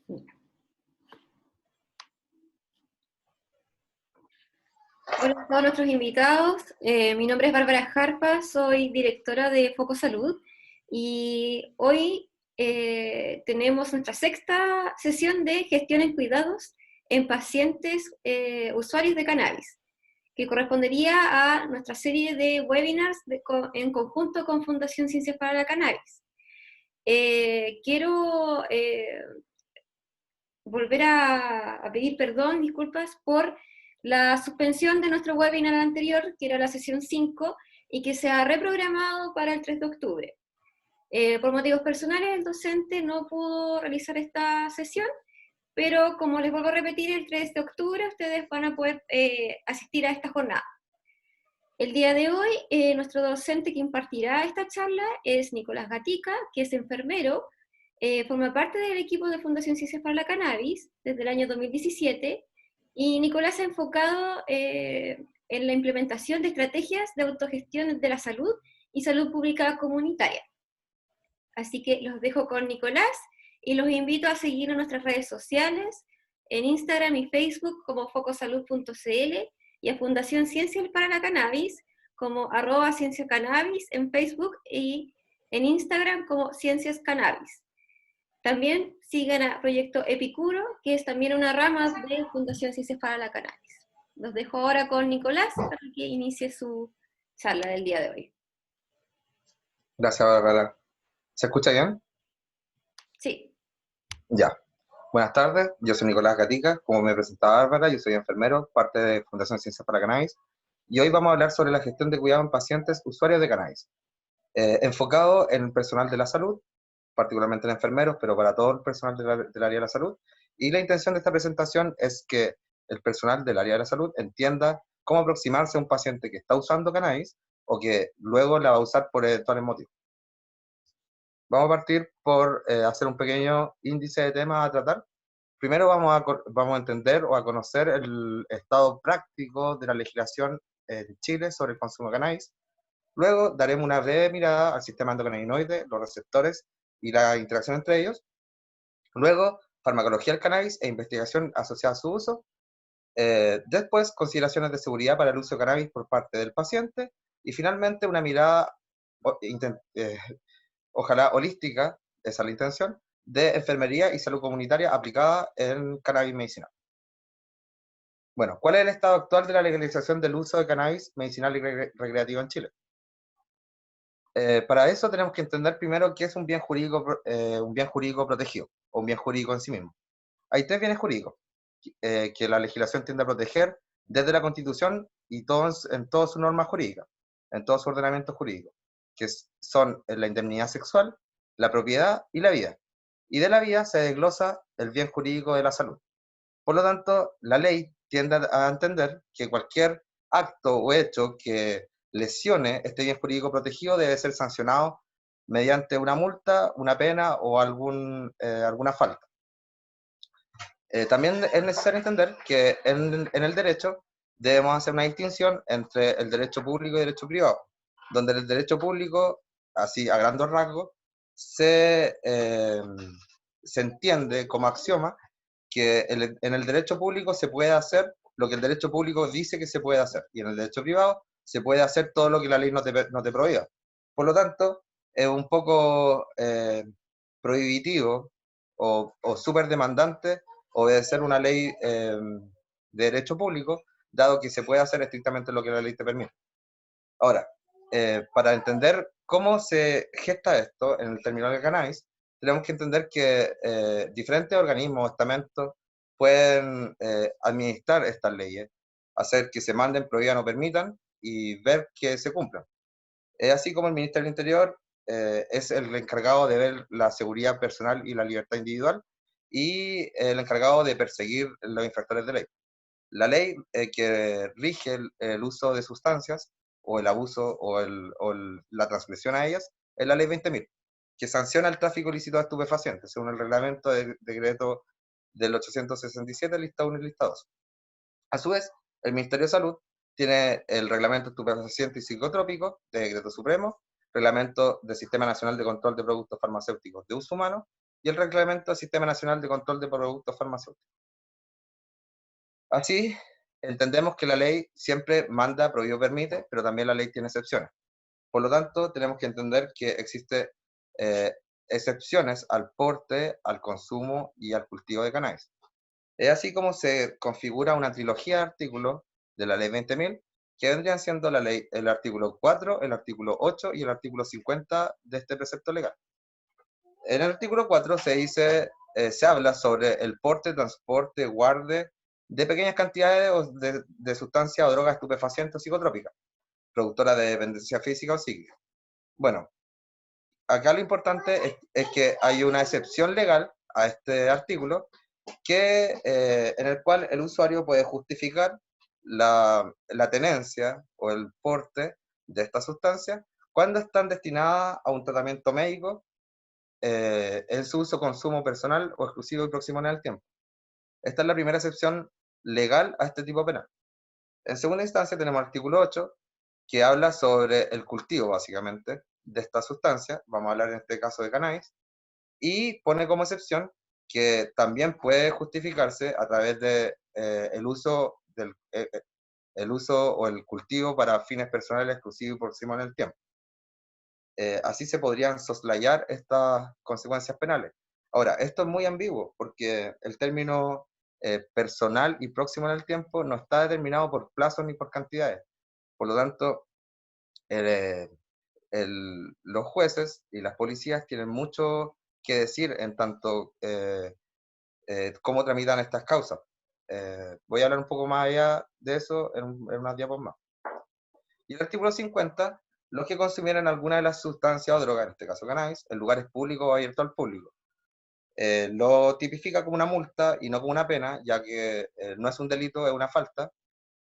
Hola a todos nuestros invitados. Mi nombre es Bárbara Jarpa, soy directora de Foco Salud y hoy tenemos nuestra sexta sesión de gestión en cuidados en pacientes usuarios de cannabis, que correspondería a nuestra serie de webinars en conjunto con Fundación Ciencias para la Cannabis. Quiero volver a pedir perdón, disculpas, por la suspensión de nuestro webinar anterior, que era la sesión 5, y que se ha reprogramado para el 3 de octubre. Por motivos personales, el docente no pudo realizar esta sesión, pero como les vuelvo a repetir, el 3 de octubre ustedes van a poder asistir a esta jornada. El día de hoy, nuestro docente que impartirá esta charla es Nicolás Gatica, que es enfermero, forma parte del equipo de Fundación Ciencias para la Cannabis desde el año 2017, y Nicolás se ha enfocado en la implementación de estrategias de autogestión de la salud y salud pública comunitaria. Así que los dejo con Nicolás y los invito a seguir en nuestras redes sociales, en Instagram y Facebook como focosalud.cl, y a Fundación Ciencias para la Cannabis como @cienciascannabis en Facebook y en Instagram como Ciencias Cannabis. También sigan a Proyecto Epicuro, que es también una rama de Fundación Ciencias para la Cannabis. Los dejo ahora con Nicolás para que inicie su charla del día de hoy. Gracias, Bárbara. ¿Se escucha bien? Sí. Ya. Buenas tardes, yo soy Nicolás Gatica. Como me presentaba Bárbara, yo soy enfermero, parte de Fundación Ciencias para Cannabis, y hoy vamos a hablar sobre la gestión de cuidado en pacientes usuarios de cannabis, enfocado en el personal de la salud, particularmente en enfermeros, pero para todo el personal del área de la salud. Y la intención de esta presentación es que el personal del área de la salud entienda cómo aproximarse a un paciente que está usando cannabis o que luego la va a usar por eventuales motivos. Vamos a partir por hacer un pequeño índice de temas a tratar. Primero vamos a entender o a conocer el estado práctico de la legislación de Chile sobre el consumo de cannabis. Luego daremos una breve mirada al sistema endocannabinoide, los receptores y la interacción entre ellos. Luego, farmacología del cannabis e investigación asociada a su uso. Después, consideraciones de seguridad para el uso de cannabis por parte del paciente. Y finalmente, una mirada ojalá holística, esa es la intención, de enfermería y salud comunitaria aplicada en cannabis medicinal. Bueno, ¿cuál es el estado actual de la legalización del uso de cannabis medicinal y recreativo en Chile? Para eso tenemos que entender primero qué es un bien jurídico protegido, o un bien jurídico en sí mismo. Hay tres bienes jurídicos que la legislación tiende a proteger desde la Constitución y en todas sus normas jurídicas, en todo su ordenamiento jurídico, que son la indemnidad sexual, la propiedad y la vida. Y de la vida se desglosa el bien jurídico de la salud. Por lo tanto, la ley tiende a entender que cualquier acto o hecho que lesione este bien jurídico protegido debe ser sancionado mediante una multa, una pena o alguna falta. También es necesario entender que en el derecho debemos hacer una distinción entre el derecho público y el derecho privado, donde el derecho público, así a grandes rasgos, se entiende como axioma que en el derecho público se puede hacer lo que el derecho público dice que se puede hacer, y en el derecho privado se puede hacer todo lo que la ley no te prohíba. Por lo tanto, es un poco prohibitivo o súper demandante obedecer una ley de derecho público, dado que se puede hacer estrictamente lo que la ley te permite. Ahora, para entender cómo se gesta esto en el terminal de cannabis, tenemos que entender que diferentes organismos o estamentos pueden administrar estas leyes, hacer que se manden, prohíban o permitan y ver que se cumplan. Así como el Ministerio del Interior es el encargado de ver la seguridad personal y la libertad individual y el encargado de perseguir los infractores de ley. La ley que rige el uso de sustancias o el abuso o la transgresión a ellas es la ley 20.000, que sanciona el tráfico ilícito de estupefacientes, según el reglamento de decreto del 867, lista 1 y lista 2. A su vez, el Ministerio de Salud tiene el reglamento de estupefacientes y psicotrópicos de decreto supremo, reglamento del Sistema Nacional de Control de Productos Farmacéuticos de Uso Humano y el Reglamento del Sistema Nacional de Control de Productos Farmacéuticos. Así, entendemos que la ley siempre manda, prohíbe o permite, pero también la ley tiene excepciones. Por lo tanto, tenemos que entender que existen excepciones al porte, al consumo y al cultivo de cannabis. Es así como se configura una trilogía de artículos de la ley 20.000, que vendrían siendo la ley, el artículo 4, el artículo 8 y el artículo 50 de este precepto legal. En el artículo 4 se dice, se habla sobre el porte, transporte, guarde de pequeñas cantidades de sustancias o drogas estupefacientes o psicotrópicas, productoras de dependencia física o psíquica. Bueno, acá lo importante es que hay una excepción legal a este artículo en el cual el usuario puede justificar la tenencia o el porte de estas sustancias cuando están destinadas a un tratamiento médico en su uso, consumo personal o exclusivo y próximo en el tiempo. Esta es la primera excepción legal a este tipo penal. En segunda instancia tenemos el artículo 8, que habla sobre el cultivo, básicamente, de esta sustancia. Vamos a hablar en este caso de cannabis, y pone como excepción que también puede justificarse a través de el uso o el cultivo para fines personales exclusivos y próximos en el tiempo. Así se podrían soslayar estas consecuencias penales. Ahora, esto es muy ambiguo porque el término personal y próximo en el tiempo no está determinado por plazos ni por cantidades. Por lo tanto, los jueces y las policías tienen mucho que decir en tanto cómo tramitan estas causas. Voy a hablar un poco más allá de eso en unas diapos más. Y el artículo 50, los que consumieran alguna de las sustancias o drogas, en este caso cannabis, en lugares públicos o abiertos al público. Lo tipifica como una multa y no como una pena, ya que no es un delito, es una falta.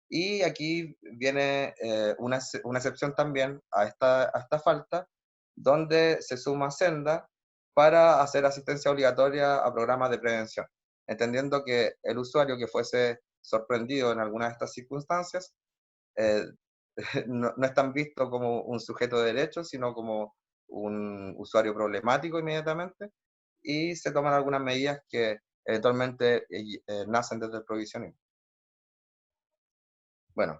Y aquí viene una excepción también a esta falta, donde se suma senda para hacer asistencia obligatoria a programas de prevención, entendiendo que el usuario que fuese sorprendido en alguna de estas circunstancias eh, no es tan visto como un sujeto de derechos, sino como un usuario problemático inmediatamente, y se toman algunas medidas que eventualmente nacen desde el provisionismo. Bueno,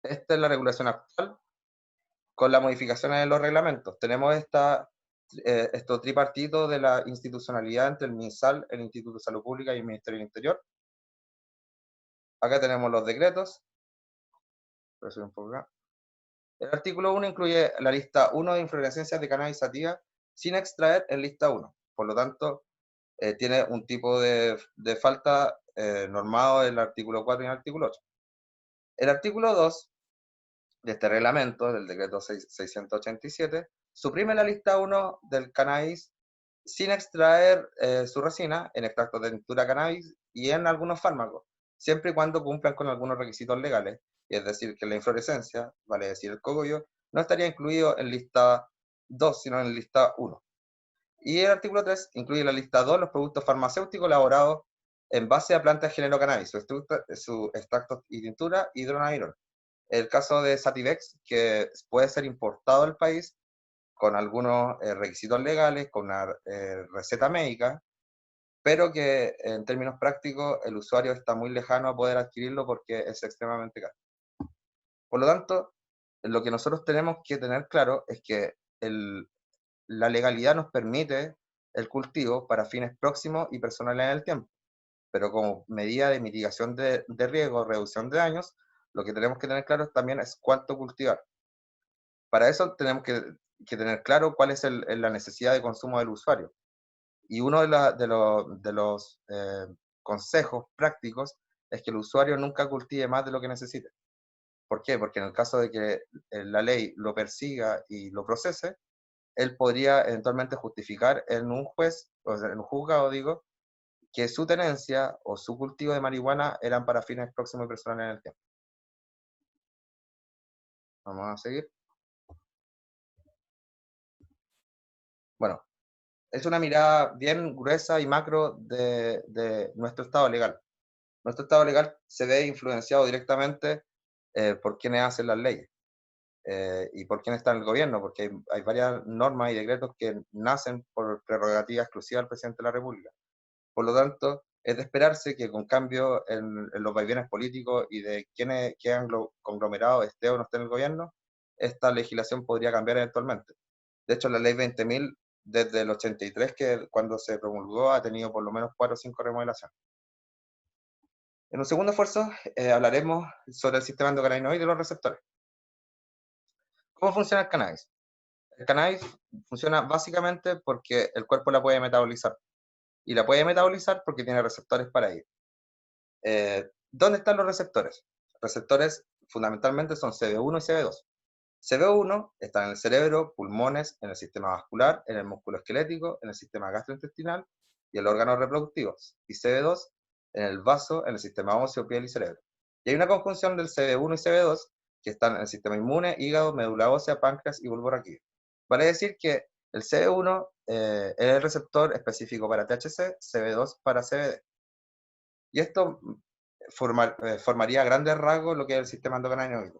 esta es la regulación actual con las modificaciones de los reglamentos. Tenemos esto tripartito de la institucionalidad entre el MinSal, el Instituto de Salud Pública y el Ministerio del Interior. Acá tenemos los decretos. El artículo 1 incluye la lista 1 de inflorescencias de cannabis sativa sin extraer en lista 1. Por lo tanto, tiene un tipo de falta normado en el artículo 4 y en el artículo 8. El artículo 2 de este reglamento, del decreto 687, suprime la lista 1 del cannabis sin extraer su resina en extractos de tintura cannabis y en algunos fármacos, siempre y cuando cumplan con algunos requisitos legales, y es decir, que la inflorescencia, vale decir el cogollo, no estaría incluido en lista 2, sino en lista 1. Y el artículo 3 incluye en la lista 2 los productos farmacéuticos elaborados en base a plantas de género cannabis, su extractos y tintura y dronabinol. El caso de Sativex, que puede ser importado al país con algunos requisitos legales, con una receta médica, pero que en términos prácticos el usuario está muy lejano a poder adquirirlo porque es extremadamente caro. Por lo tanto, lo que nosotros tenemos que tener claro es que la legalidad nos permite el cultivo para fines próximos y personales en el tiempo, pero como medida de mitigación de riesgo, reducción de daños, lo que tenemos que tener claro también es cuánto cultivar. Para eso tenemos que tener claro cuál es la necesidad de consumo del usuario. Y uno de los consejos prácticos es que el usuario nunca cultive más de lo que necesite. ¿Por qué? Porque en el caso de que la ley lo persiga y lo procese, él podría eventualmente justificar en un juez, o sea, en un juzgado, digo, que su tenencia o su cultivo de marihuana eran para fines próximos y personales en el tiempo. Vamos a seguir. Bueno, es una mirada bien gruesa y macro de nuestro estado legal. Nuestro estado legal se ve influenciado directamente por quienes hacen las leyes. ¿Y por quién está en el gobierno? Porque hay varias normas y decretos que nacen por prerrogativa exclusiva del presidente de la República. Por lo tanto, es de esperarse que con cambio en los vaivenes políticos y de quiénes quedan conglomerados, esté o no esté en el gobierno, esta legislación podría cambiar eventualmente. De hecho, la ley 20.000, desde el 83, que cuando se promulgó, ha tenido por lo menos 4 o 5 remodelaciones. En un segundo esfuerzo, hablaremos sobre el sistema endocannabinoide y los receptores. ¿Cómo funciona el cannabis? El cannabis funciona básicamente porque el cuerpo la puede metabolizar. Y la puede metabolizar porque tiene receptores para ello. ¿Dónde están los receptores? Receptores fundamentalmente son CB1 y CB2. CB1 está en el cerebro, pulmones, en el sistema vascular, en el músculo esquelético, en el sistema gastrointestinal y el órgano reproductivo. Y CB2 en el vaso, en el sistema óseo, piel y cerebro. Y hay una conjunción del CB1 y CB2 que están en el sistema inmune, hígado, médula ósea, páncreas y bulbo raquídeo. Vale decir que el CB1 es el receptor específico para THC, CB2 para CBD. Y esto formaría a grandes rasgos lo que es el sistema endocannabinoide.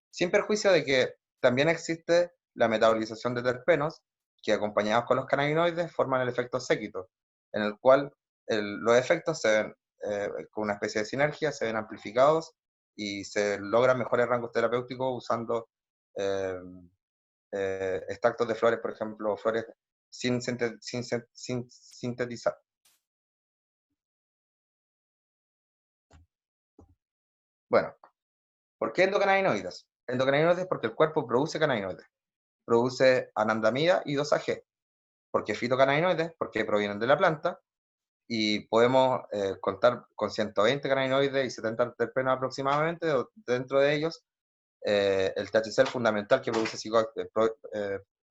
Sin perjuicio de que también existe la metabolización de terpenos, que acompañados con los cannabinoides forman el efecto séquito, en el cual los efectos se ven con una especie de sinergia, se ven amplificados y se logran mejores rangos terapéuticos usando extractos de flores, por ejemplo, flores sin sintetizar. Bueno, ¿por qué endocannabinoides? Endocannabinoides porque el cuerpo produce cannabinoides. Produce anandamida y 2-AG. ¿Por qué fitocannabinoides? Porque provienen de la planta y podemos contar con 120 cannabinoides y 70 terpenos aproximadamente. Dentro de ellos, el THC es fundamental que produce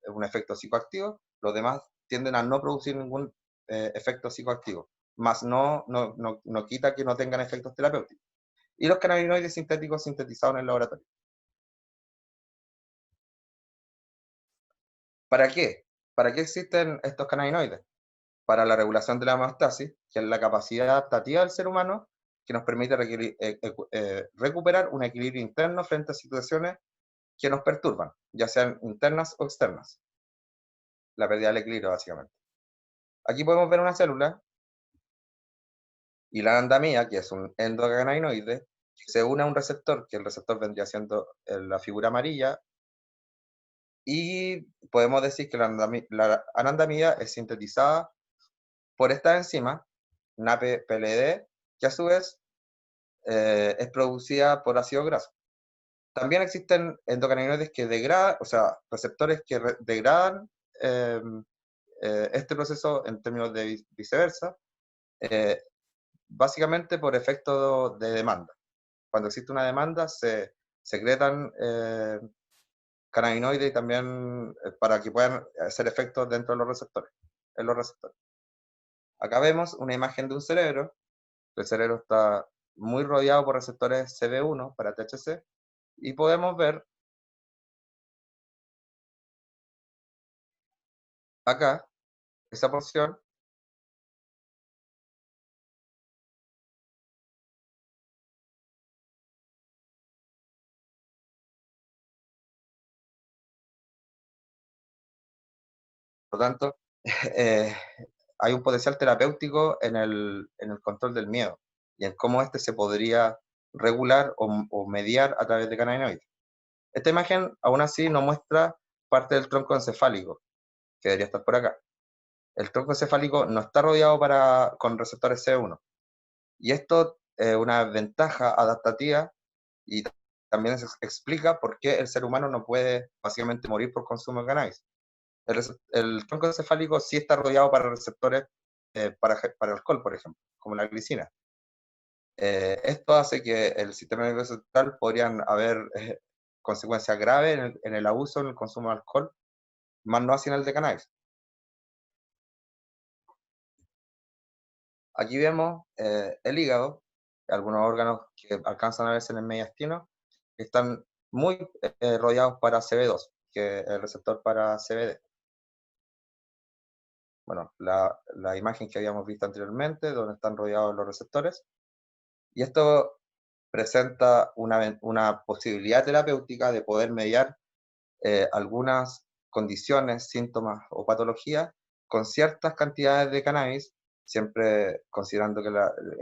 un efecto psicoactivo. Los demás tienden a no producir ningún efecto psicoactivo, más no quita que no tengan efectos terapéuticos. Y los cannabinoides sintéticos sintetizados en el laboratorio. ¿Para qué? ¿Para qué existen estos cannabinoides? Para la regulación de la homeostasis, que es la capacidad adaptativa del ser humano que nos permite recuperar un equilibrio interno frente a situaciones que nos perturban, ya sean internas o externas. La pérdida del equilibrio, básicamente. Aquí podemos ver una célula y la anandamida, que es un endocannabinoide, que se une a un receptor, que el receptor vendría siendo la figura amarilla, y podemos decir que la anandamida es sintetizada por esta enzima, NAPE-PLD, que a su vez es producida por ácido graso. También existen endocannabinoides que degradan, o sea, receptores que degradan este proceso en términos de viceversa, básicamente por efecto de demanda. Cuando existe una demanda, se secretan cannabinoides y también para que puedan hacer efectos dentro de los receptores, en los receptores. Acá vemos una imagen de un cerebro. El cerebro está muy rodeado por receptores CB1 para THC y podemos ver acá esa porción por lo tanto, eh, hay un potencial terapéutico en el control del miedo y en cómo este se podría regular o mediar a través de cannabinoides. Esta imagen aún así no muestra parte del tronco encefálico, que debería estar por acá. El tronco encefálico no está rodeado con receptores C1. Y esto es una ventaja adaptativa y también se explica por qué el ser humano no puede básicamente morir por consumo de cannabis. El tronco encefálico sí está rodeado para receptores para alcohol, por ejemplo, como la glicina. Esto hace que el sistema nervioso central podrían haber consecuencias graves en el abuso, en el consumo de alcohol, más no así en el de cannabis. Aquí vemos el hígado, algunos órganos que alcanzan a verse en el mediastino, que están muy rodeados para CB2, que es el receptor para CBD. Bueno, la imagen que habíamos visto anteriormente, donde están rodeados los receptores. Y esto presenta una posibilidad terapéutica de poder mediar algunas condiciones, síntomas o patologías con ciertas cantidades de cannabis, siempre considerando que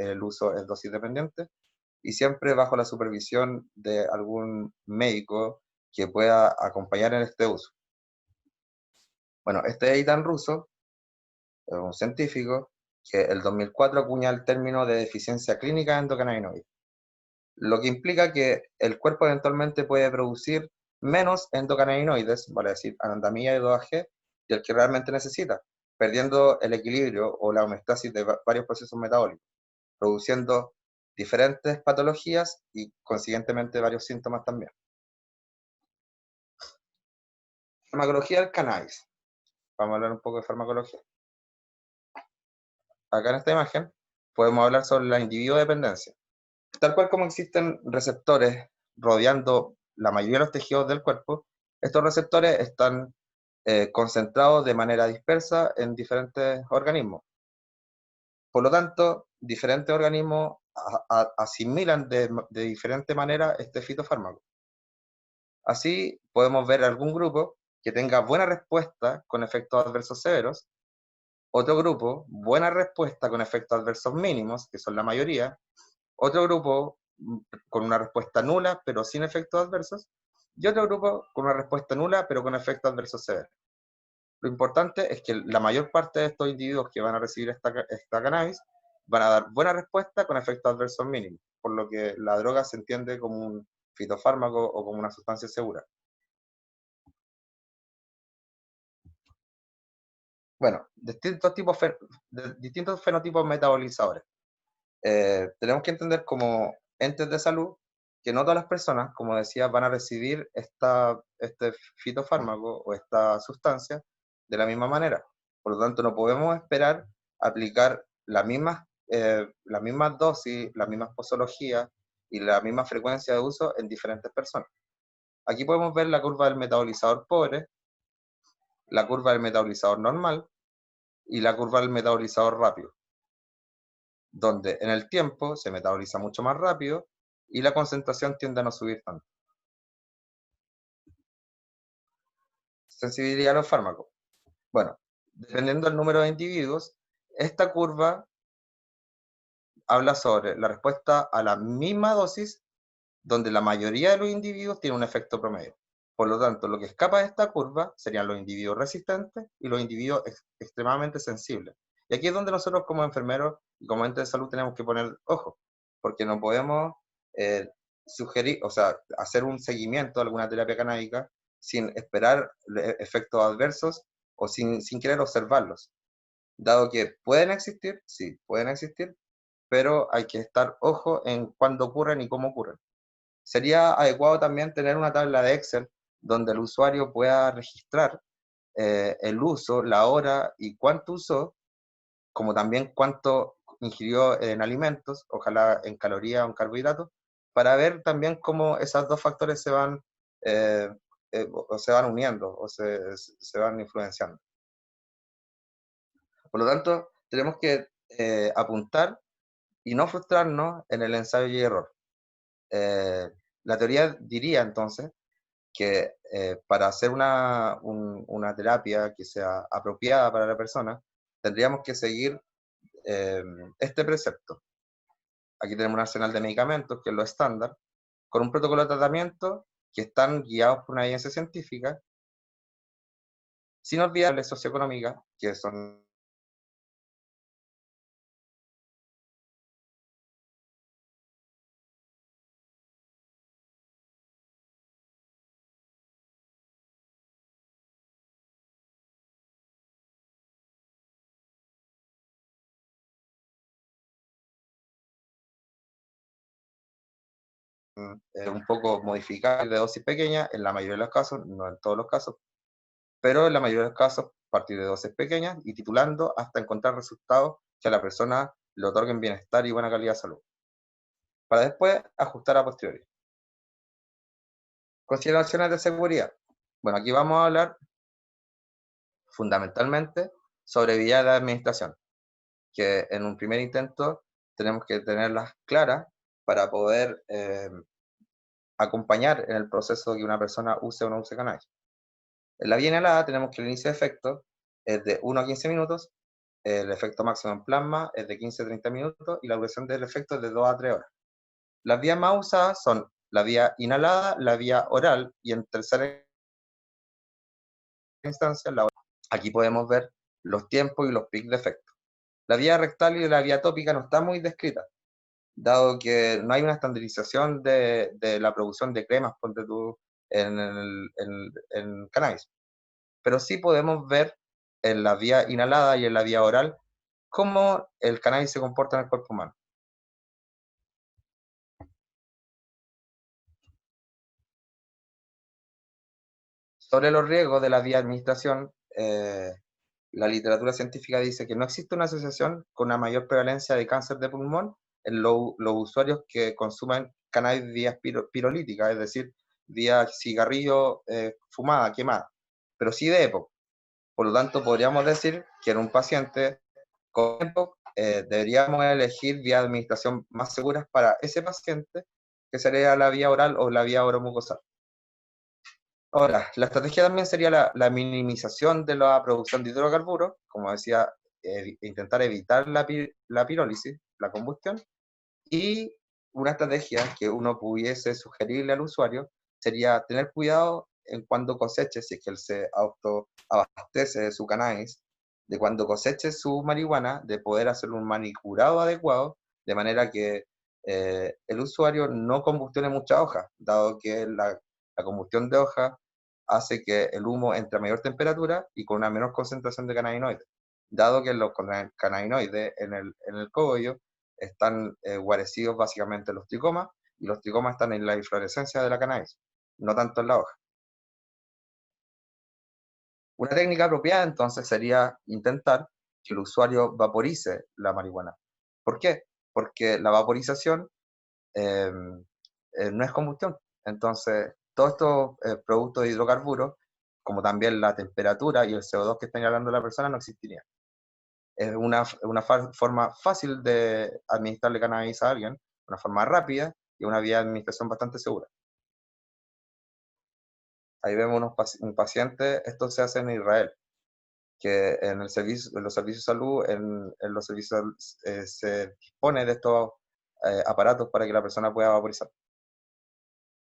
el uso es dosis dependiente, y siempre bajo la supervisión de algún médico que pueda acompañar en este uso. Bueno, este Eitan Russo es un científico que el 2004 acuña el término de deficiencia clínica endocannabinoide, lo que implica que el cuerpo eventualmente puede producir menos endocannabinoides, vale decir, anandamida y 2-AG, del que realmente necesita, perdiendo el equilibrio o la homeostasis de varios procesos metabólicos, produciendo diferentes patologías y consiguientemente varios síntomas también. Farmacología del cannabis. Vamos a hablar un poco de farmacología. Acá en esta imagen podemos hablar sobre la individuo-dependencia. Tal cual como existen receptores rodeando la mayoría de los tejidos del cuerpo, estos receptores están concentrados de manera dispersa en diferentes organismos. Por lo tanto, diferentes organismos asimilan de diferente manera este fitofármaco. Así, podemos ver algún grupo que tenga buena respuesta con efectos adversos severos, otro grupo, buena respuesta con efectos adversos mínimos, que son la mayoría, otro grupo con una respuesta nula, pero sin efectos adversos, y otro grupo con una respuesta nula, pero con efectos adversos severos. Lo importante es que la mayor parte de estos individuos que van a recibir esta cannabis van a dar buena respuesta con efectos adversos mínimos, por lo que la droga se entiende como un fitofármaco o como una sustancia segura. Bueno, distintos fenotipos metabolizadores. Tenemos que entender como entes de salud que no todas las personas, como decía, van a recibir este fitofármaco o esta sustancia de la misma manera. Por lo tanto, no podemos esperar aplicar las mismas dosis, las mismas posologías y la misma frecuencia de uso en diferentes personas. Aquí podemos ver la curva del metabolizador pobre, la curva del metabolizador normal y la curva del metabolizador rápido, donde en el tiempo se metaboliza mucho más rápido y la concentración tiende a no subir tanto. Sensibilidad a los fármacos. Bueno, dependiendo del número de individuos, esta curva habla sobre la respuesta a la misma dosis, donde la mayoría de los individuos tiene un efecto promedio. Por lo tanto, lo que escapa de esta curva serían los individuos resistentes y los individuos extremadamente sensibles. Y aquí es donde nosotros como enfermeros y como entes de salud tenemos que poner ojo, porque no podemos sugerir, o sea, hacer un seguimiento de alguna terapia canábica sin esperar efectos adversos o sin querer observarlos. Dado que pueden existir, sí, pueden existir, pero hay que estar ojo en cuándo ocurren y cómo ocurren. Sería adecuado también tener una tabla de Excel donde el usuario pueda registrar el uso, la hora y cuánto usó, como también cuánto ingirió en alimentos, ojalá en calorías o en carbohidratos, para ver también cómo esos dos factores o se van uniendo o se van influenciando. Por lo tanto, tenemos que apuntar y no frustrarnos en el ensayo y error. La teoría diría entonces que para hacer una terapia que sea apropiada para la persona, tendríamos que seguir este precepto. Aquí tenemos un arsenal de medicamentos, que es lo estándar, con un protocolo de tratamiento que están guiados por una evidencia científica, sin olvidar las socioeconómicas, que son un poco modificadas de dosis pequeñas, en la mayoría de los casos, no en todos los casos, pero en la mayoría de los casos, a partir de dosis pequeñas y titulando hasta encontrar resultados que a la persona le otorguen bienestar y buena calidad de salud, para después ajustar a posteriori. Consideraciones de seguridad. Bueno, aquí vamos a hablar fundamentalmente sobre vías de administración, que en un primer intento tenemos que tenerlas claras para poder acompañar en el proceso de que una persona use o no use cannabis. En la vía inhalada tenemos que el inicio de efecto es de 1 a 15 minutos, el efecto máximo en plasma es de 15 a 30 minutos y la duración del efecto es de 2 a 3 horas. Las vías más usadas son la vía inhalada, la vía oral y en tercera instancia la oral. Aquí podemos ver los tiempos y los picos de efecto. La vía rectal y la vía tópica no está muy descrita, dado que no hay una estandarización de la producción de cremas, ponte tú, en cannabis. Pero sí podemos ver en la vía inhalada y en la vía oral cómo el cannabis se comporta en el cuerpo humano. Sobre los riesgos de la vía administración, la literatura científica dice que no existe una asociación con una mayor prevalencia de cáncer de pulmón en los usuarios que consumen cannabis vía pirolítica, es decir, vía cigarrillo, fumada, quemada, pero sí de EPOC. Por lo tanto, podríamos decir que en un paciente con EPOC deberíamos elegir vías de administración más seguras para ese paciente, que sería la vía oral o la vía oromucosal. Ahora, la estrategia también sería la minimización de la producción de hidrocarburos, como decía, intentar evitar la pirólisis, la combustión, y una estrategia que uno pudiese sugerirle al usuario sería tener cuidado en cuando coseche, si es que él se autoabastece de su cannabis, de cuando coseche su marihuana, de poder hacer un manicurado adecuado, de manera que el usuario no combustione mucha hoja, dado que la combustión de hoja hace que el humo entre a mayor temperatura y con una menor concentración de cannabinoides, dado que los cannabinoides en el cogollo están guarecidos básicamente en los tricomas, y los tricomas están en la inflorescencia de la cannabis, no tanto en la hoja. Una técnica apropiada entonces sería intentar que el usuario vaporice la marihuana. ¿Por qué? Porque la vaporización eh, no es combustión. Entonces, todos estos productos de hidrocarburos, como también la temperatura y el CO2 que está inhalando la persona, no existirían. Es una forma fácil de administrarle cannabis a alguien, una forma rápida y una vía de administración bastante segura. Ahí vemos un paciente, esto se hace en Israel, que en los servicios de salud, en los servicios se dispone de estos aparatos para que la persona pueda vaporizar.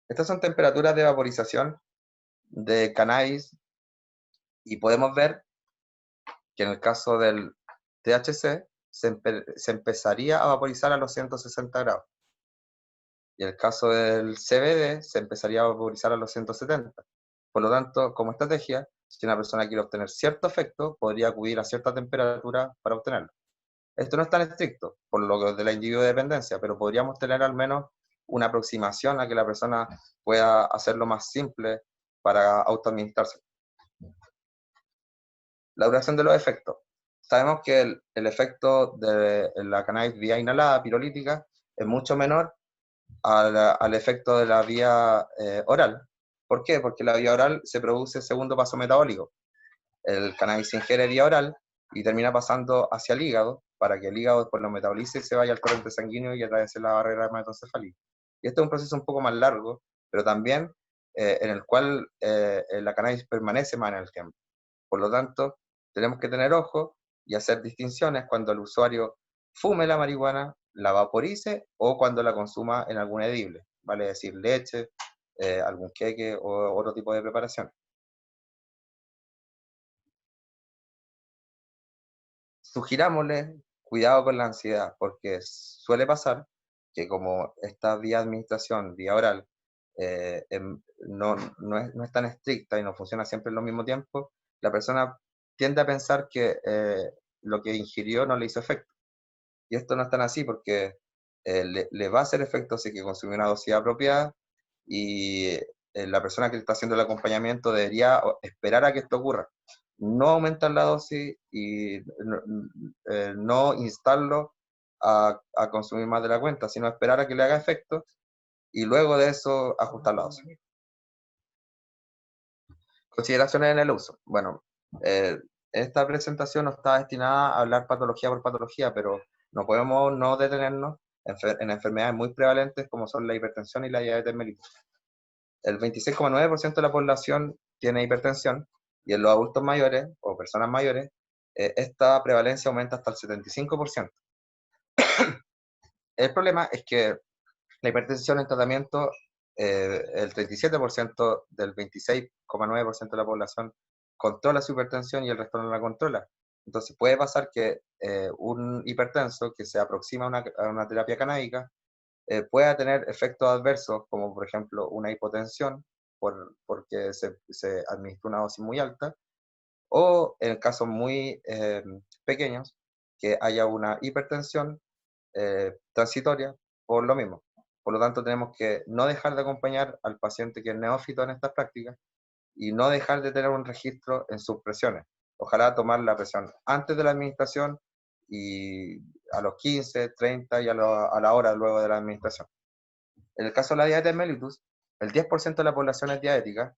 Estas son temperaturas de vaporización de cannabis y podemos ver que en el caso del THC se empezaría a vaporizar a los 160 grados. Y en el caso del CBD se empezaría a vaporizar a los 170. Por lo tanto, como estrategia, si una persona quiere obtener cierto efecto, podría acudir a cierta temperatura para obtenerlo. Esto no es tan estricto, por lo de la individuo dependencia, pero podríamos tener al menos una aproximación a que la persona pueda hacerlo más simple para autoadministrarse. La duración de los efectos. Sabemos que el efecto de la cannabis vía inhalada, pirolítica, es mucho menor al efecto de la vía oral. ¿Por qué? Porque la vía oral se produce segundo paso metabólico. El cannabis se ingiere vía oral y termina pasando hacia el hígado para que el hígado después lo metabolice y se vaya al torrente sanguíneo y atraviese la barrera hematoencefálica. Y esto es un proceso un poco más largo, pero también en el cual la cannabis permanece más en el tiempo. Por lo tanto, tenemos que tener ojo y hacer distinciones cuando el usuario fume la marihuana, la vaporice o cuando la consuma en algún edible, vale decir leche, algún queque o otro tipo de preparación. Sugirámosle cuidado con la ansiedad, porque suele pasar que como esta vía de administración, vía oral, no es tan estricta y no funciona siempre al mismo tiempo, la persona tiende a pensar que lo que ingirió no le hizo efecto. Y esto no es tan así porque le va a hacer efecto si que consumió una dosis apropiada y la persona que está haciendo el acompañamiento debería esperar a que esto ocurra. No aumentar la dosis y no instarlo a consumir más de la cuenta, sino esperar a que le haga efecto y luego de eso ajustar la dosis. Consideraciones en el uso. Bueno, esta presentación no está destinada a hablar patología por patología, pero no podemos no detenernos en enfermedades muy prevalentes como son la hipertensión y la diabetes mellitus. El 26,9% de la población tiene hipertensión Y en los adultos mayores o personas mayores, esta prevalencia aumenta hasta el 75%. El problema es que la hipertensión en tratamiento, el 37% del 26,9% de la población controla su hipertensión y el resto no la controla. Entonces puede pasar que un hipertenso que se aproxima a una terapia canábica pueda tener efectos adversos, como por ejemplo una hipotensión, porque se administra una dosis muy alta, o en casos muy pequeños, que haya una hipertensión transitoria por lo mismo. Por lo tanto, tenemos que no dejar de acompañar al paciente que es neófito en estas prácticas y no dejar de tener un registro en sus presiones. Ojalá tomar la presión antes de la administración y a los 15, 30 y a la hora luego de la administración. En el caso de la diabetes mellitus, el 10% de la población es diabética.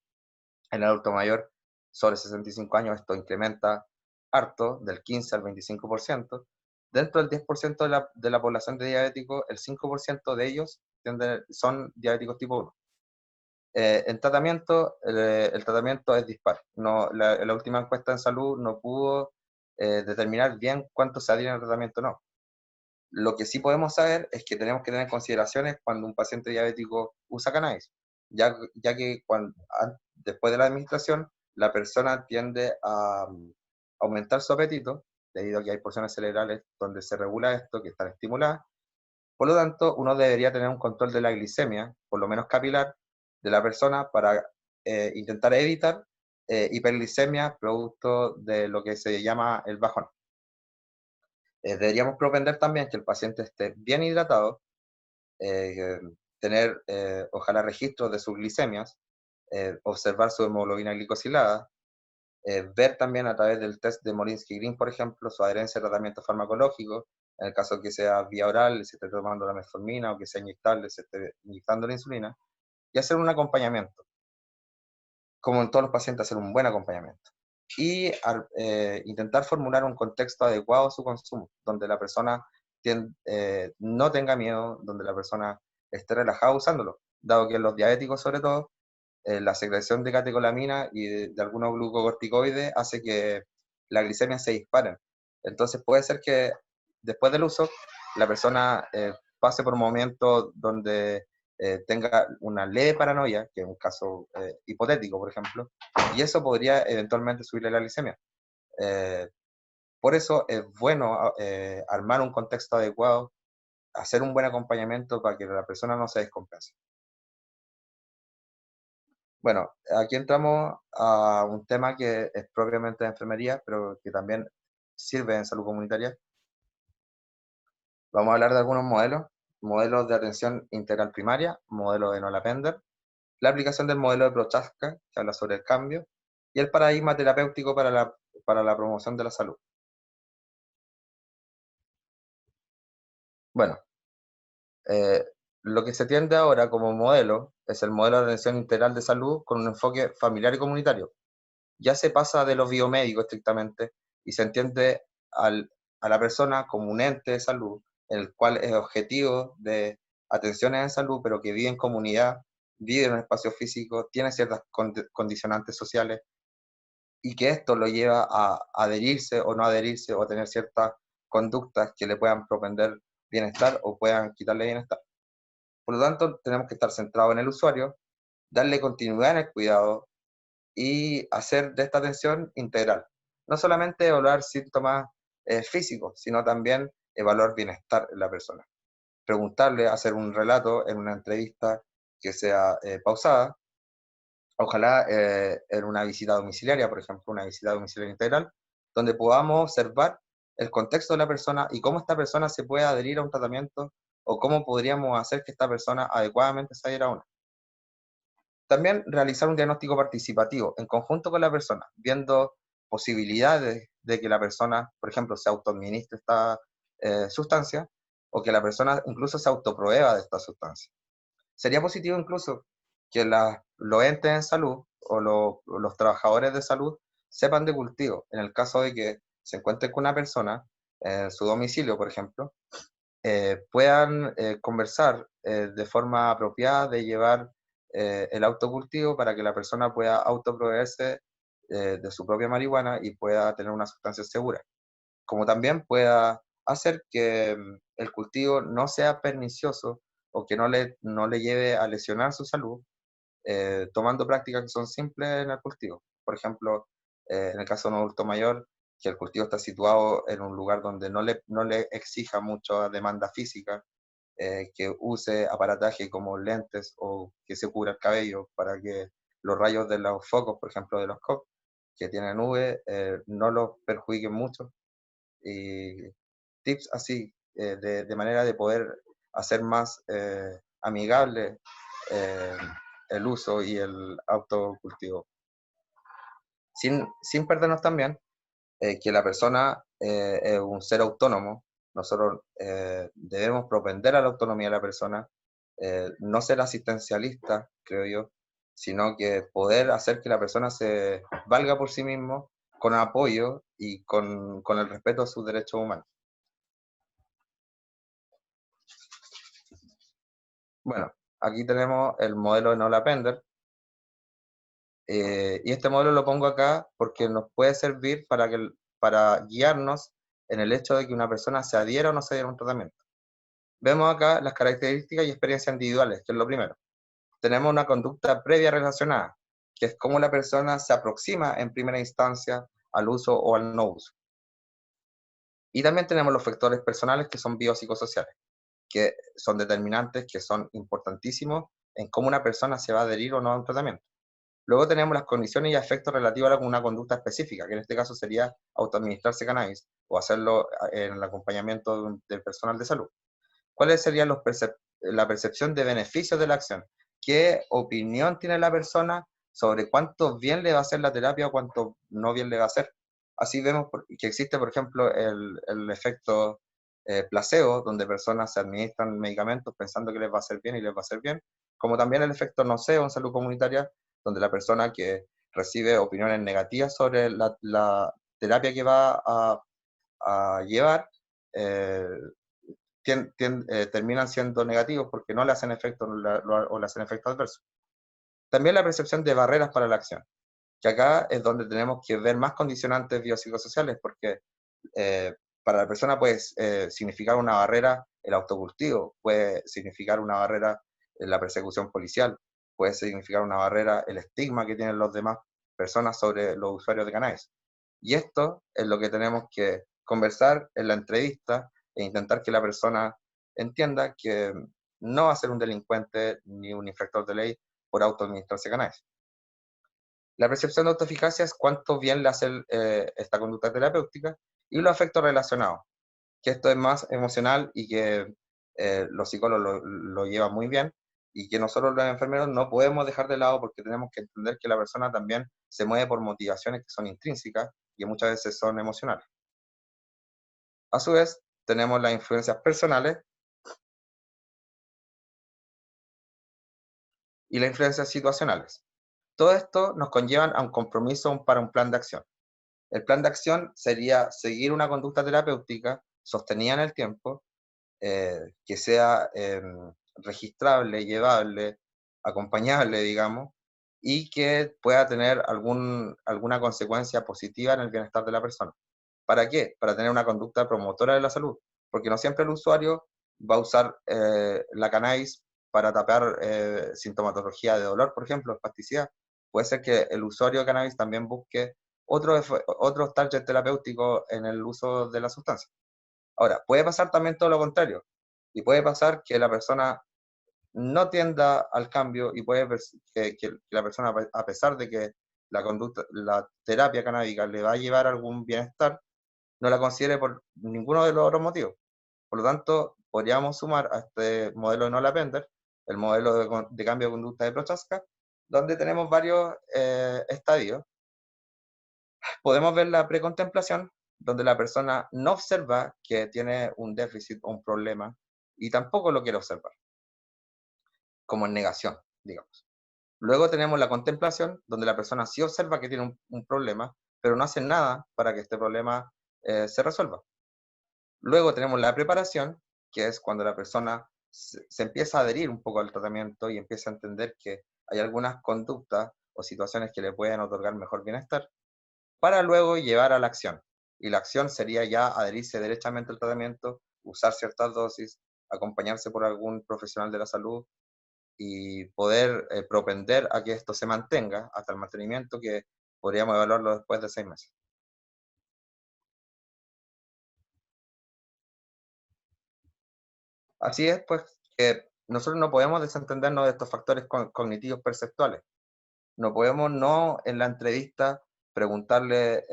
En el adulto mayor sobre 65 años esto incrementa harto, del 15 al 25%. Dentro del 10% de la población de diabéticos, el 5% de ellos son diabéticos tipo 1. En tratamiento, el tratamiento es dispar. No, la última encuesta en salud no pudo determinar bien cuánto se adhieren al tratamiento o no. Lo que sí podemos saber es que tenemos que tener consideraciones cuando un paciente diabético usa cannabis, ya que después de la administración la persona tiende a aumentar su apetito, debido a que hay porciones cerebrales donde se regula esto, que están estimuladas. Por lo tanto, uno debería tener un control de la glicemia, por lo menos capilar, de la persona para intentar evitar hiperglicemia producto de lo que se llama el bajón. Deberíamos propender también que el paciente esté bien hidratado, tener ojalá registros de sus glicemias, observar su hemoglobina glicosilada, ver también a través del test de Molinsky-Green, por ejemplo, su adherencia al tratamiento farmacológico, en el caso que sea vía oral, se esté tomando la metformina, o que sea inyectable, se esté inyectando la insulina, y hacer un acompañamiento. Como en todos los pacientes, hacer un buen acompañamiento. Y intentar formular un contexto adecuado a su consumo, donde la persona no tenga miedo, donde la persona esté relajada usándolo, dado que en los diabéticos sobre todo, la secreción de catecolamina y de algunos glucocorticoides hace que la glicemia se disparen. Entonces puede ser que después del uso la persona pase por momentos donde tenga una leve paranoia, que es un caso hipotético, por ejemplo, y eso podría eventualmente subirle la glicemia. Por eso es bueno armar un contexto adecuado, hacer un buen acompañamiento para que la persona no se descompense. Bueno, aquí entramos a un tema que es propiamente de enfermería, pero que también sirve en salud comunitaria. Vamos a hablar de algunos modelos de atención integral primaria, modelo de Nola-Pender, la aplicación del modelo de Prochaska, que habla sobre el cambio, y el paradigma terapéutico para la promoción de la salud. Bueno, lo que se tiende ahora como modelo es el modelo de atención integral de salud con un enfoque familiar y comunitario. Ya se pasa de lo biomédico estrictamente y se entiende a la persona como un ente de salud, el cual es objetivo de atenciones en salud, pero que vive en comunidad, vive en un espacio físico, tiene ciertas condicionantes sociales, y que esto lo lleva a adherirse o no adherirse o a tener ciertas conductas que le puedan propender bienestar o puedan quitarle bienestar. Por lo tanto, tenemos que estar centrados en el usuario, darle continuidad en el cuidado y hacer de esta atención integral. No solamente evaluar síntomas físicos, sino también evaluar bienestar en la persona. Preguntarle, hacer un relato en una entrevista que sea pausada, ojalá en una visita domiciliaria, por ejemplo, una visita domiciliaria integral, donde podamos observar el contexto de la persona y cómo esta persona se puede adherir a un tratamiento o cómo podríamos hacer que esta persona adecuadamente se adhiera a uno. También realizar un diagnóstico participativo en conjunto con la persona, viendo posibilidades de que la persona, por ejemplo, se autoadministre esta sustancia o que la persona incluso se autoprueba de esta sustancia. Sería positivo incluso que los entes en salud o los trabajadores de salud sepan de cultivo. En el caso de que se encuentren con una persona en su domicilio, por ejemplo, puedan conversar de forma apropiada de llevar el autocultivo para que la persona pueda autoproveerse de su propia marihuana y pueda tener una sustancia segura. Como también pueda hacer que el cultivo no sea pernicioso o que no le lleve a lesionar su salud, tomando prácticas que son simples en el cultivo. Por ejemplo, en el caso de un adulto mayor, que el cultivo está situado en un lugar donde no le exija mucha demanda física, que use aparataje como lentes o que se cubra el cabello para que los rayos de los focos, por ejemplo, de los COP, que tienen UV, no los perjudiquen mucho. Y tips así, de manera de poder hacer más amigable eh, el uso y el autocultivo. Sin perdernos también que la persona es un ser autónomo. Nosotros debemos propender a la autonomía de la persona, no ser asistencialista, creo yo, sino que poder hacer que la persona se valga por sí mismo con apoyo y con el respeto a sus derechos humanos. Bueno, aquí tenemos el modelo de Nola Pender, y este modelo lo pongo acá porque nos puede servir para guiarnos en el hecho de que una persona se adhiera o no se adhiera a un tratamiento. Vemos acá las características y experiencias individuales, que es lo primero. Tenemos una conducta previa relacionada, que es cómo la persona se aproxima en primera instancia al uso o al no uso. Y también tenemos los factores personales que son biopsicosociales, que son determinantes, que son importantísimos en cómo una persona se va a adherir o no a un tratamiento. Luego tenemos las condiciones y efectos relativos a una conducta específica, que en este caso sería autoadministrarse cannabis o hacerlo en el acompañamiento del personal de salud. ¿Cuáles serían la percepción de beneficios de la acción? ¿Qué opinión tiene la persona sobre cuánto bien le va a hacer la terapia o cuánto no bien le va a hacer? Así vemos que existe, por ejemplo, el efecto placebo, donde personas se administran medicamentos pensando que les va a hacer bien y les va a hacer bien, como también el efecto nocebo en salud comunitaria, donde la persona que recibe opiniones negativas sobre la terapia que va a llevar, eh, terminan siendo negativos porque no le hacen efecto o le hacen efecto adverso. También la percepción de barreras para la acción, que acá es donde tenemos que ver más condicionantes biopsicosociales, porque para la persona puede significar una barrera el autocultivo, puede significar una barrera la persecución policial, puede significar una barrera el estigma que tienen los demás personas sobre los usuarios de cannabis. Y esto es lo que tenemos que conversar en la entrevista e intentar que la persona entienda que no va a ser un delincuente ni un infractor de ley por autoadministrarse cannabis. La percepción de autoeficacia es cuánto bien le hace esta conducta terapéutica y los efectos relacionados, que esto es más emocional y que los psicólogos lo llevan muy bien y que nosotros los enfermeros no podemos dejar de lado porque tenemos que entender que la persona también se mueve por motivaciones que son intrínsecas y muchas veces son emocionales. A su vez, tenemos las influencias personales y las influencias situacionales. Todo esto nos conllevan a un compromiso para un plan de acción. El plan de acción sería seguir una conducta terapéutica sostenida en el tiempo, que sea registrable, llevable, acompañable, digamos, y que pueda tener alguna consecuencia positiva en el bienestar de la persona. ¿Para qué? Para tener una conducta promotora de la salud, porque no siempre el usuario va a usar la cannabis para tapar sintomatología de dolor, por ejemplo, espasticidad. Puede ser que el usuario de cannabis también busque otros targets terapéuticos en el uso de la sustancia. Ahora, puede pasar también todo lo contrario, y puede pasar que la persona no tienda al cambio y puede que la persona, a pesar de que la terapia canábica le va a llevar algún bienestar, no la considere por ninguno de los otros motivos. Por lo tanto, podríamos sumar a este modelo de Nola Pender, el modelo de cambio de conducta de Prochaska, donde tenemos varios estadios. Podemos ver la precontemplación, donde la persona no observa que tiene un déficit o un problema y tampoco lo quiere observar, como en negación, digamos. Luego tenemos la contemplación, donde la persona sí observa que tiene un problema, pero no hace nada para que este problema se resuelva. Luego tenemos la preparación, que es cuando la persona se empieza a adherir un poco al tratamiento y empieza a entender que hay algunas conductas o situaciones que le pueden otorgar mejor bienestar, para luego llevar a la acción. Y la acción sería ya adherirse derechamente al tratamiento, usar ciertas dosis, acompañarse por algún profesional de la salud y poder propender a que esto se mantenga hasta el mantenimiento, que podríamos evaluarlo después de 6 meses. Así es, pues, que nosotros no podemos desentendernos de estos factores cognitivos perceptuales. No podemos no en la entrevista preguntarle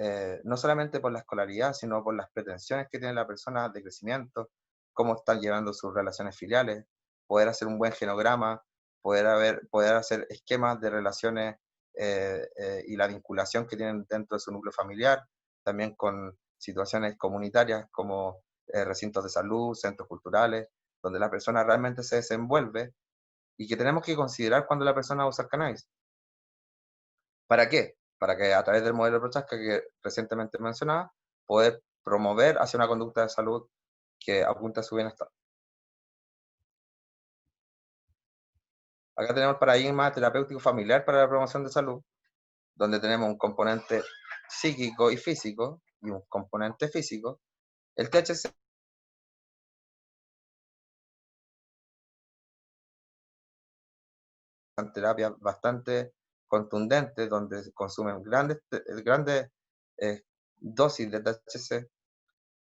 no solamente por la escolaridad, sino por las pretensiones que tiene la persona de crecimiento, cómo están llevando sus relaciones filiales, poder hacer un buen genograma, poder hacer esquemas de relaciones y la vinculación que tienen dentro de su núcleo familiar, también con situaciones comunitarias como recintos de salud, centros culturales, donde la persona realmente se desenvuelve y que tenemos que considerar cuando la persona va a usar cannabis. ¿Para qué? Para que a través del modelo de Prochaska que recientemente mencionaba, poder promover hacia una conducta de salud que apunte a su bienestar. Acá tenemos el paradigma terapéutico familiar para la promoción de salud, donde tenemos un componente psíquico y físico y un componente físico. El THC son terapias bastante contundentes, donde se consumen grandes dosis de THC.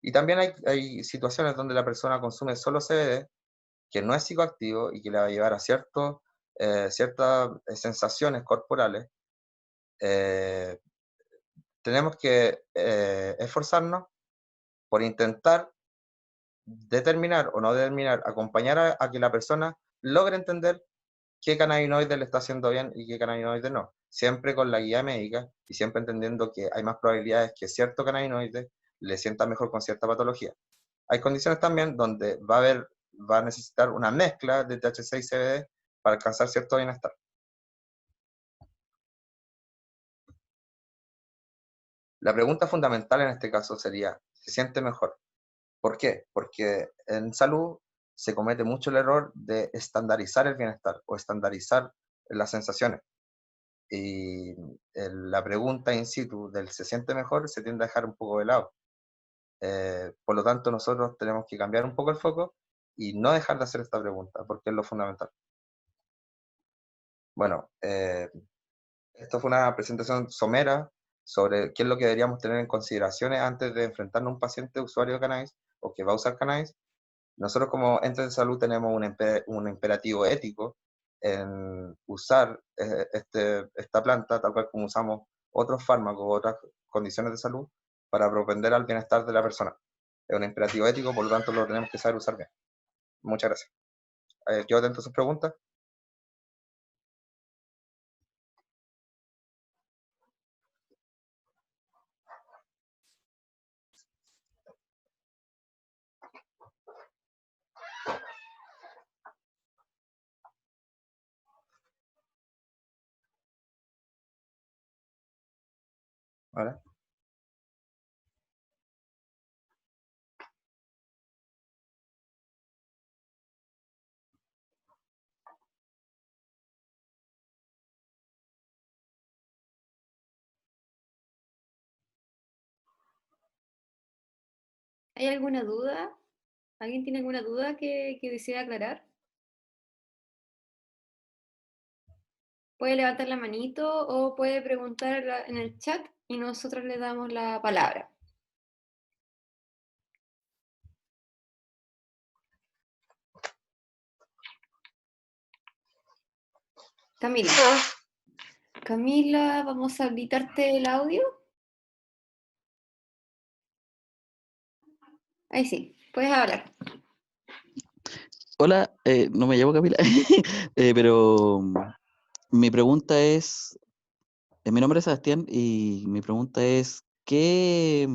Y también hay situaciones donde la persona consume solo CBD, que no es psicoactivo y que le va a llevar a ciertas sensaciones corporales. eh, Tenemos que esforzarnos por intentar determinar o no determinar, acompañar a que la persona logre entender qué cannabinoide le está haciendo bien y qué cannabinoide no. Siempre con la guía médica y siempre entendiendo que hay más probabilidades que cierto cannabinoide le sienta mejor con cierta patología. Hay condiciones también donde va a necesitar una mezcla de THC y CBD para alcanzar cierto bienestar. La pregunta fundamental en este caso sería, ¿se siente mejor? ¿Por qué? Porque en salud se comete mucho el error de estandarizar el bienestar o estandarizar las sensaciones. Y la pregunta in situ del ¿se siente mejor? Se tiende a dejar un poco de lado. Por lo tanto, nosotros tenemos que cambiar un poco el foco y no dejar de hacer esta pregunta, porque es lo fundamental. Bueno, esto fue una presentación somera sobre qué es lo que deberíamos tener en consideraciones antes de enfrentarnos a un paciente usuario de cannabis o que va a usar cannabis. Nosotros como entes de salud tenemos un imperativo ético en usar esta planta tal cual como usamos otros fármacos u otras condiciones de salud para propender al bienestar de la persona. Es un imperativo ético, por lo tanto lo tenemos que saber usar bien. Muchas gracias. Quedo atento a sus preguntas. ¿Vale? ¿Hay alguna duda? ¿Alguien tiene alguna duda que desea aclarar? Puede levantar la manito o puede preguntar en el chat y nosotros le damos la palabra. Camila. Camila, vamos a habilitarte el audio. Ahí sí, puedes hablar. Hola, no me llamo Camila, pero mi pregunta es, mi nombre es Sebastián y mi pregunta es, ¿qué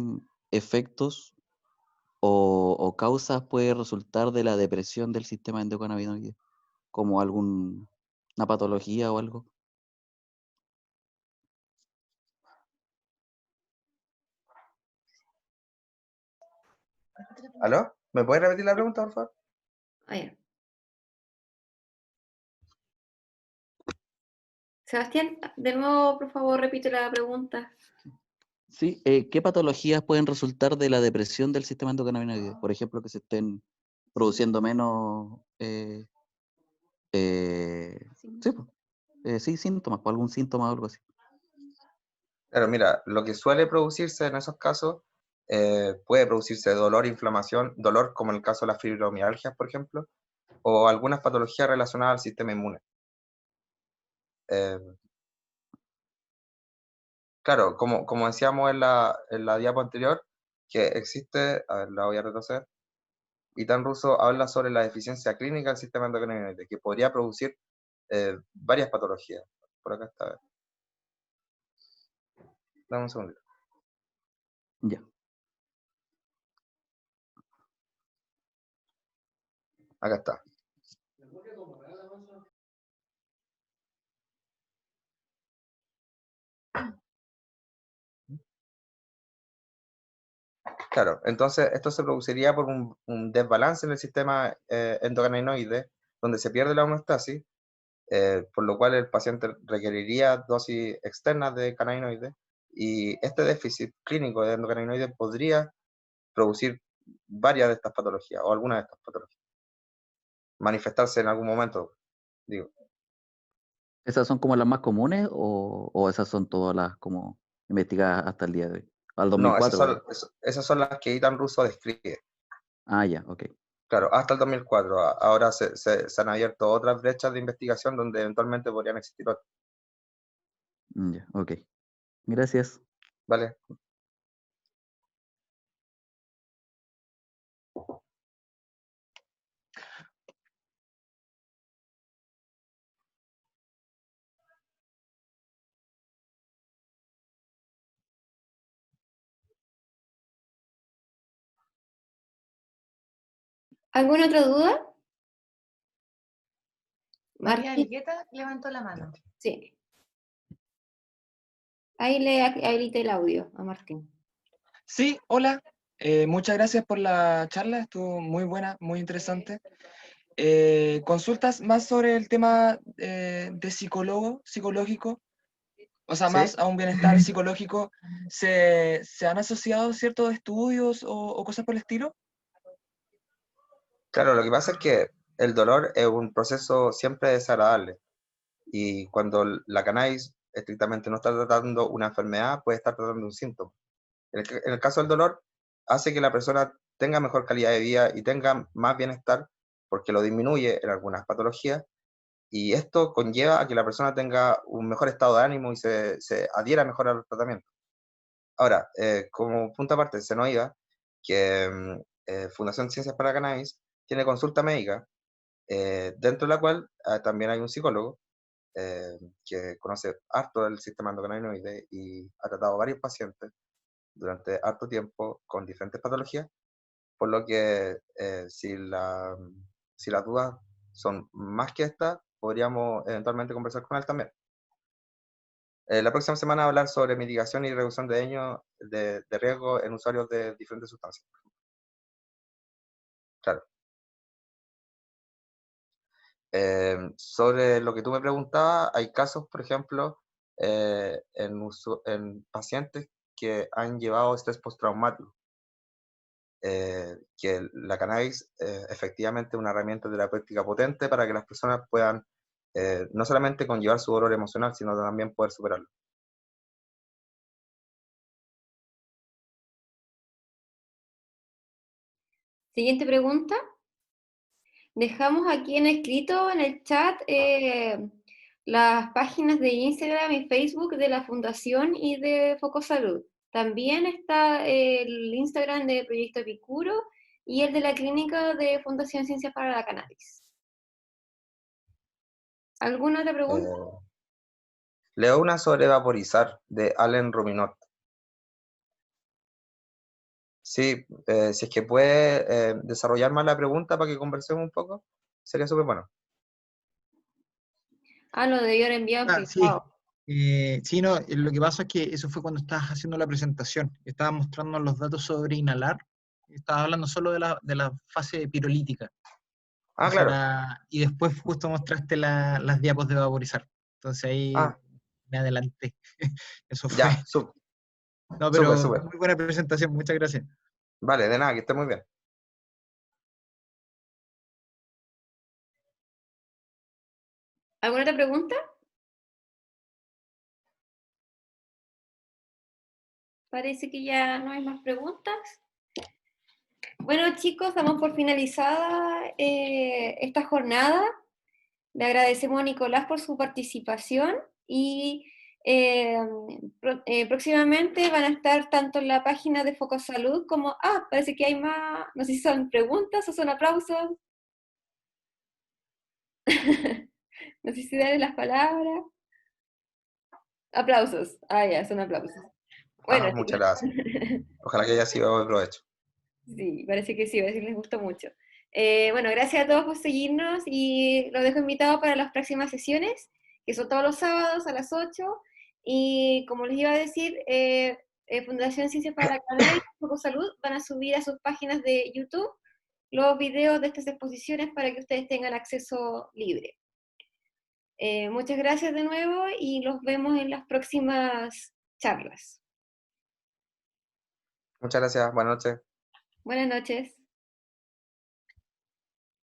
efectos o causas puede resultar de la depresión del sistema endocannabinoide? ¿Como alguna patología o algo? ¿Aló? ¿Me puedes repetir la pregunta, por favor? Ah, ya. Sebastián, de nuevo, por favor, repite la pregunta. Sí, ¿qué patologías pueden resultar de la depresión del sistema endocannabinoide? Por ejemplo, que se estén produciendo menos sí, pues, sí, síntomas, pues, algún síntoma o algo así. Claro, mira, lo que suele producirse en esos casos puede producirse dolor, inflamación, dolor como en el caso de las fibromialgias, por ejemplo, o algunas patologías relacionadas al sistema inmune. Eh, claro, como decíamos en la diapo anterior, que existe, a ver, la voy a retroceder, Itan Russo habla sobre la deficiencia clínica del sistema endocannabinoide, que podría producir varias patologías. Por acá está, a ver, dame un segundo. Ya. Acá está. Claro, entonces esto se produciría por un desbalance en el sistema endocannabinoide, donde se pierde la homeostasis, por lo cual el paciente requeriría dosis externas de cannabinoides, y este déficit clínico de endocannabinoides podría producir varias de estas patologías, o algunas de estas patologías, manifestarse en algún momento, digo. ¿Esas son como las más comunes o esas son todas las como investigadas hasta el día de hoy? Al No, 2004. esas son las que Itan Russo describe. Ah, ya, ok. Claro, hasta el 2004. Ahora se han abierto otras brechas de investigación donde eventualmente podrían existir otras. Ya, ok. Gracias. ¿Vale? ¿Alguna otra duda? María Martín, Enriqueta levantó la mano. sí. Ahí le habilité el audio a Martín. Sí, hola. Muchas gracias por la charla, estuvo muy buena, muy interesante. Consultas más sobre el tema de psicológico, o sea, ¿Sí? más a un bienestar psicológico. ¿Se han asociado ciertos estudios o cosas por el estilo? Claro, lo que pasa es que el dolor es un proceso siempre desagradable, y cuando la cannabis estrictamente no está tratando una enfermedad, puede estar tratando un síntoma. En el caso del dolor, hace que la persona tenga mejor calidad de vida y tenga más bienestar, porque lo disminuye en algunas patologías, y esto conlleva a que la persona tenga un mejor estado de ánimo y se adhiera mejor a los tratamientos. Ahora, como punto aparte, se nos iba que Fundación Ciencias para Cannabis tiene consulta médica, dentro de la cual también hay un psicólogo que conoce harto del sistema endocannabinoide y ha tratado varios pacientes durante harto tiempo con diferentes patologías, por lo que si las dudas son más que estas, podríamos eventualmente conversar con él también. La próxima semana va a hablar sobre mitigación y reducción de daño de riesgo en usuarios de diferentes sustancias. Claro. Sobre lo que tú me preguntabas, hay casos, por ejemplo, en pacientes que han llevado estrés postraumático, que la cannabis efectivamente es una herramienta terapéutica potente para que las personas puedan no solamente conllevar su dolor emocional, sino también poder superarlo. Siguiente pregunta. Dejamos aquí en escrito en el chat las páginas de Instagram y Facebook de la Fundación y de Foco Salud. También está el Instagram de Proyecto Epicuro y el de la clínica de Fundación Ciencias para la Cannabis. ¿Alguna otra pregunta? Leo una sobre vaporizar de Allen Ruminot. Sí, si es que puede desarrollar más la pregunta para que conversemos un poco, sería súper bueno. Ah, lo debió haber enviado en Sí. privado. Sí, no, lo que pasa es que eso fue cuando estabas haciendo la presentación. Estabas mostrando los datos sobre inhalar. Estabas hablando solo de la fase pirolítica. Ah, Esa claro. y después justo mostraste las diapos de vaporizar. Entonces ahí Ah, me adelanté. Eso fue. ya, No, pero súper. muy buena presentación, muchas gracias. Vale, de nada, que esté muy bien. ¿Alguna otra pregunta? Parece que ya no hay más preguntas. Bueno, chicos, damos por finalizada esta jornada. Le agradecemos a Nicolás por su participación y próximamente van a estar tanto en la página de Focosalud como... Ah, parece que hay más... No sé si son preguntas o son aplausos. No sé si darle las palabras. Aplausos. Ah, ya, son aplausos. Bueno, Muchas gracias. Ojalá que haya sido de provecho. sí, parece que sí, parece que les gustó mucho. Bueno, gracias a todos por seguirnos y los dejo invitados para las próximas sesiones, que son todos los sábados a las 8. Y como les iba a decir, Fundación Ciencias para la Cannabis y Foco Salud van a subir a sus páginas de YouTube los videos de estas exposiciones para que ustedes tengan acceso libre. Muchas gracias de nuevo y los vemos en las próximas charlas. Muchas gracias. Buenas noches. Buenas noches.